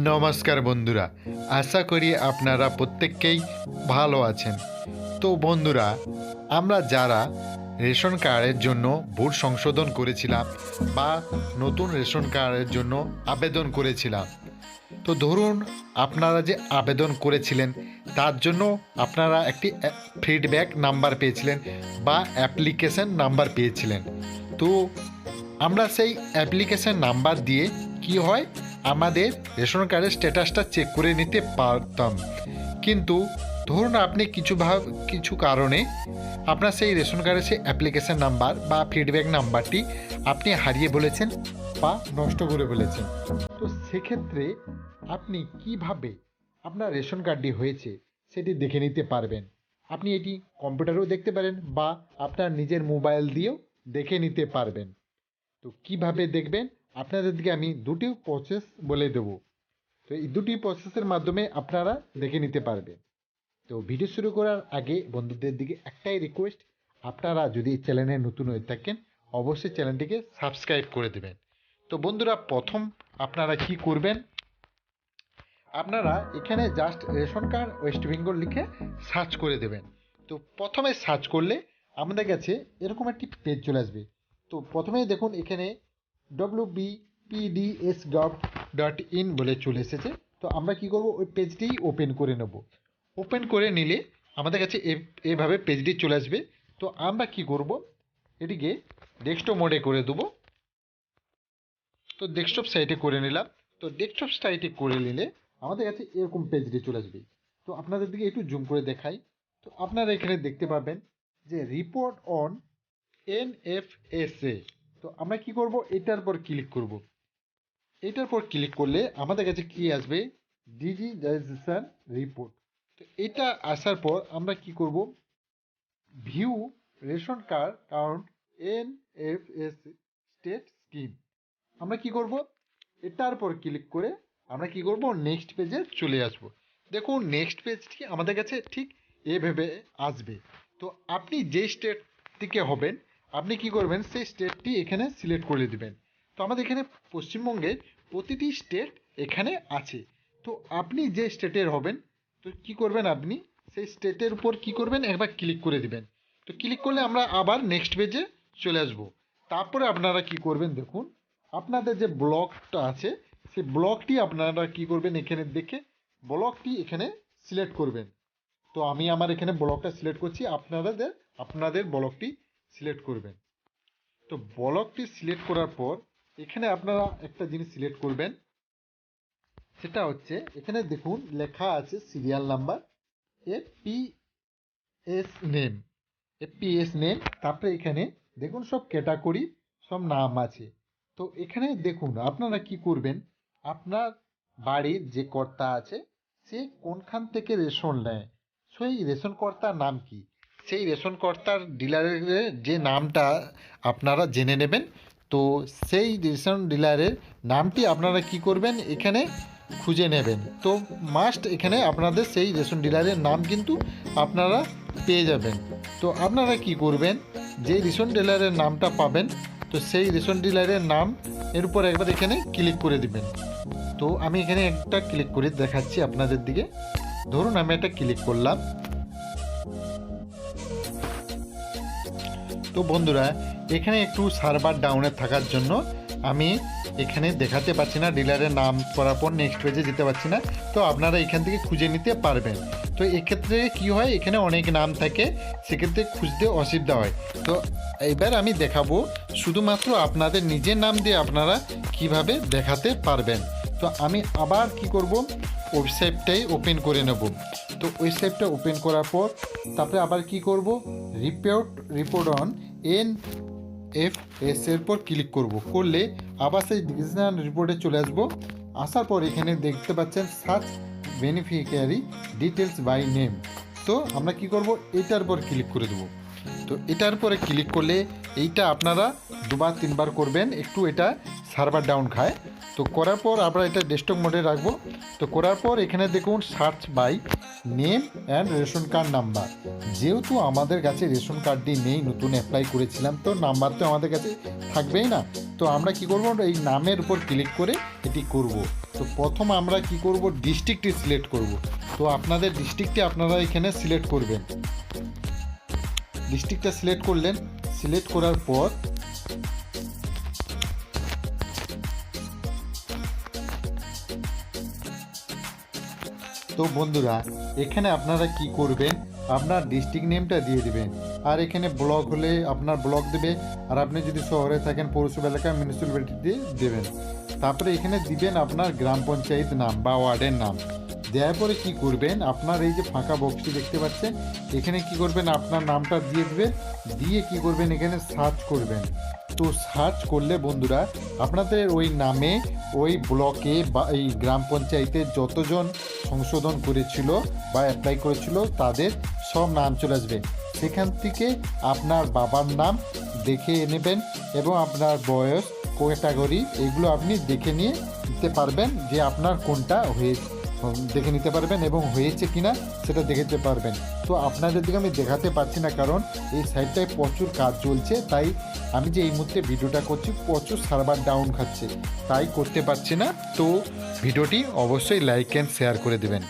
নমস্কার বন্ধুরা, আশা করি আপনারা প্রত্যেককেই ভালো আছেন। তো বন্ধুরা, আমরা যারা রেশন কার্ডের জন্য ভোট সংশোধন করেছিলাম বা নতুন রেশন কার্ডের জন্য আবেদন করেছিলাম, তো ধরুন আপনারা যে আবেদন করেছিলেন তার জন্য আপনারা একটি ফিডব্যাক নাম্বার পেয়েছিলেন বা অ্যাপ্লিকেশন নাম্বার পেয়েছিলেন। তো আমরা সেই অ্যাপ্লিকেশন নাম্বার দিয়ে কি হয়, আমাদের রেশন কার্ডের স্ট্যাটাসটা চেক করে নিতে পারতাম। কিন্তু ধরুন আপনি কিছু কারণে আপনার সেই রেশন কার্ডের সেই অ্যাপ্লিকেশন নাম্বার বা ফিডব্যাক নাম্বারটি আপনি হারিয়ে বলেছেন বা নষ্ট করে বলেছেন। তো সেক্ষেত্রে আপনি কিভাবে আপনার রেশন কার্ডটি হয়েছে সেটি দেখে নিতে পারবেন। আপনি এটি কম্পিউটারেও দেখতে পারেন বা আপনার নিজের মোবাইল দিয়েও দেখে নিতে পারবেন। তো কিভাবে দেখবেন, আপনাদেরকে আমি দুটি প্রসেস বলে দেবো। তো এই দুটি প্রসেসের মাধ্যমে আপনারা দেখে নিতে পারবেন। তো ভিডিও শুরু করার আগে বন্ধুদের দিকে একটাই রিকোয়েস্ট, আপনারা যদি চ্যানেলে নতুন হয়ে থাকেন অবশ্যই চ্যানেলটিকে সাবস্ক্রাইব করে দেবেন। তো বন্ধুরা, প্রথম আপনারা কি করবেন, আপনারা এখানে just ration card West Bengal লিখে সার্চ করে দেবেন। তো প্রথমে সার্চ করলে আমাদের কাছে এরকম একটি পেজ চলে আসবে। তো প্রথমেই দেখুন এখানে wbpdsgov.in বলে চলে এসেছে। তো আমরা কি করব, ওই পেজটিই ওপেন করে নেব। ওপেন করে নিলে আমাদের কাছে এভাবে পেজটি চলে আসবে। তো আমরা কি করব, এটিকে ডেস্কটপ মোডে করে দেবো। তো ডেস্কটপ সাইটে করে নিলাম। তো ডেস্কটপ সাইটে করে নিলে আমাদের কাছে এরকম পেজটি চলে আসবে। তো আপনাদের দিকে একটু জুম করে দেখাই। তো আপনারা এখানে দেখতে পাবেন যে রিপোর্ট অন এনএফএসএ। তো আমরা কি করব, এটার পর ক্লিক করব। এটার পর ক্লিক করলে আমাদের কাছে কি আসবে, ডিজিটাইজেশন রিপোর্ট। তো এটা আসার পর আমরা কি করব, view ration card count NFS state scheme. আমরা কি করব, এটার পর ক্লিক করে আমরা কি করব, নেক্সট পেজে চলে আসব। দেখুন নেক্সট পেজটি আমাদের কাছে ঠিক এভাবে আসবে। তো আপনি যে স্টেট থেকে হবেন আপনি কি করবেন, সেই স্টেটটি এখানে সিলেক্ট করে দিবেন। তো আমাদের এখানে পশ্চিমবঙ্গের প্রতিটি স্টেট এখানে আছে। তো আপনি যে স্টেটের হবেন, তো কি করবেন, আপনি সেই স্টেটের উপর কি করবেন, একবার ক্লিক করে দিবেন। তো ক্লিক করলে আমরা আবার নেক্সট পেজে চলে আসব। তারপরে আপনারা কি করবেন, দেখুন আপনাদের যে ব্লকটা আছে সেই ব্লকটি আপনারা কি করবেন, এখানে দেখে ব্লকটি এখানে সিলেক্ট করবেন। তো আমি আমার এখানে ব্লকটা সিলেক্ট করছি, আপনাদের ব্লকটি সিলেক্ট করবেন। তো ব্লকটি সিলেক্ট করার পর এখানে আপনারা একটা জিনিস সিলেক্ট করবেন, সেটা হচ্ছে এখানে দেখুন লেখা আছে সিরিয়াল নাম্বার, এপিএস নেম, তারপরে এখানে দেখুন সব ক্যাটাগরি সব নাম আছে। তো এখানে দেখুন আপনারা কি করবেন, আপনার বাড়ির যে কর্তা আছে সে কোনখান থেকে রেশন নেয়, সেই রেশন কর্তার নাম কি, সেই রেশন কর্তার ডিলারের যে নামটা আপনারা জেনে নেবেন। তো সেই রেশন ডিলারের নামটি আপনারা কি করবেন, এখানে খুঁজে নেবেন। তো মাস্ট এখানে আপনাদের সেই রেশন ডিলারের নাম কিন্তু আপনারা পেয়ে যাবেন। তো আপনারা কি করবেন, যে রেশন ডিলারের নামটা পাবেন তো সেই রেশন ডিলারের নাম এর উপর একবার এখানে ক্লিক করে দিবেন। তো আমি এখানে একটা ক্লিক করে দেখাচ্ছি আপনাদের দিকে। ধরুন আমি একটা ক্লিক করলাম। তো বন্ধুরা, এখানে একটু সার্ভার ডাউনে থাকার জন্য আমি এখানে দেখাতে পারছি না, ডিলারের নাম করার পর নেক্সট পেজে যেতে পারছি না। তো আপনারা এখান থেকে খুঁজে নিতে পারবেন। তো এক্ষেত্রে কি হয়, এখানে অনেক নাম থাকে, সেক্ষেত্রে খুঁজতে অসুবিধা হয়। তো এবার আমি দেখাবো শুধুমাত্র আপনাদের নিজের নাম দিয়ে আপনারা কিভাবে দেখাতে পারবেন। তো আমি আবার কি করব, ওয়েবসাইটটাই ওপেন করে নেব। তো ওয়েবসাইটটা ওপেন করার পর তারপরে আবার কি করব, রিপোর্ট অন এনএফএস এর পর ক্লিক করলে আবার সেই ডিভিশনাল রিপোর্টে চলে আসবো। আসার পর এখানে দেখতে পাচ্ছেন search beneficiary details by name. তো আমরা কি করব, এটার পর ক্লিক করে দেবো। তো এটার পরে ক্লিক করলে এইটা আপনারা দুবার তিনবার করবেন, একটু এটা সার্ভার ডাউন খায়। তো করার পর আমরা এটা ডেস্কটপ মোডে রাখবো। তো করার পর এখানে দেখুন search by name and ration card number. যেহেতু আমাদের কাছে রেশন কার্ডটি নেই, নতুন অ্যাপ্লাই করেছিলাম, তো নাম্বার তো আমাদের কাছে থাকবেই না। তো আমরা কি করব, এই নামের উপর ক্লিক করে এটি করব। তো প্রথম আমরা কি করব, ডিস্ট্রিক্টটি সিলেক্ট করব। তো আপনাদের ডিস্ট্রিক্টটি আপনারা এখানে সিলেক্ট করবেন। ডিস্ট্রিক্টটা সিলেক্ট করলেন, সিলেক্ট করার পর তো বন্ধুরা এখানে আপনারা কি করবেন, আপনার ডিস্ট্রিক্ট নেমটা দিয়ে দিবেন। আর এখানে ব্লক হলে আপনার ব্লক দেবে, আর আপনি যদি শহরে থাকেন পৌরসভা এলাকা মিউনিসিপ্যালিটি দিয়ে দেবেন। তারপরে এখানে দিবেন আপনার গ্রাম পঞ্চায়েত নাম বা ওয়ার্ডের নাম। দেওয়ার পরে কি করবেন, আপনার এই যে ফাঁকা বক্সটি দেখতে পাচ্ছেন, এখানে কি করবেন, আপনার নামটা দিয়ে দেবেন। দিয়ে কি করবেন, এখানে সার্চ করবেন। তো সার্চ করলে বন্ধুরা আপনাদের ওই নামে ওই ব্লকে বা এই গ্রাম পঞ্চায়েতে যতজন সংশোধন করেছিল বা অ্যাপ্লাই করেছিল তাদের সব নাম চলে আসবে। সেখান থেকে আপনার বাবার নাম দেখে নেবেন এবং আপনার বয়স, ক্যাটাগরি, এগুলো আপনি দেখে নিয়ে নিতে পারবেন যে আপনার কোনটা দেখে নিতে পারবেন এবং হয়েছে কিনা সেটা দেখতে পারবেন। তো আপনাদের দিকে আমি দেখাতে পারছি না, কারণ এই সাইটটায় প্রচুর কাজ চলছে, তাই আমি যে এই মুহূর্তে ভিডিওটা করছি প্রচুর সার্ভার ডাউন খাচ্ছে, তাই করতে পারছি না। তো ভিডিওটি অবশ্যই লাইক অ্যান্ড শেয়ার করে দেবেন।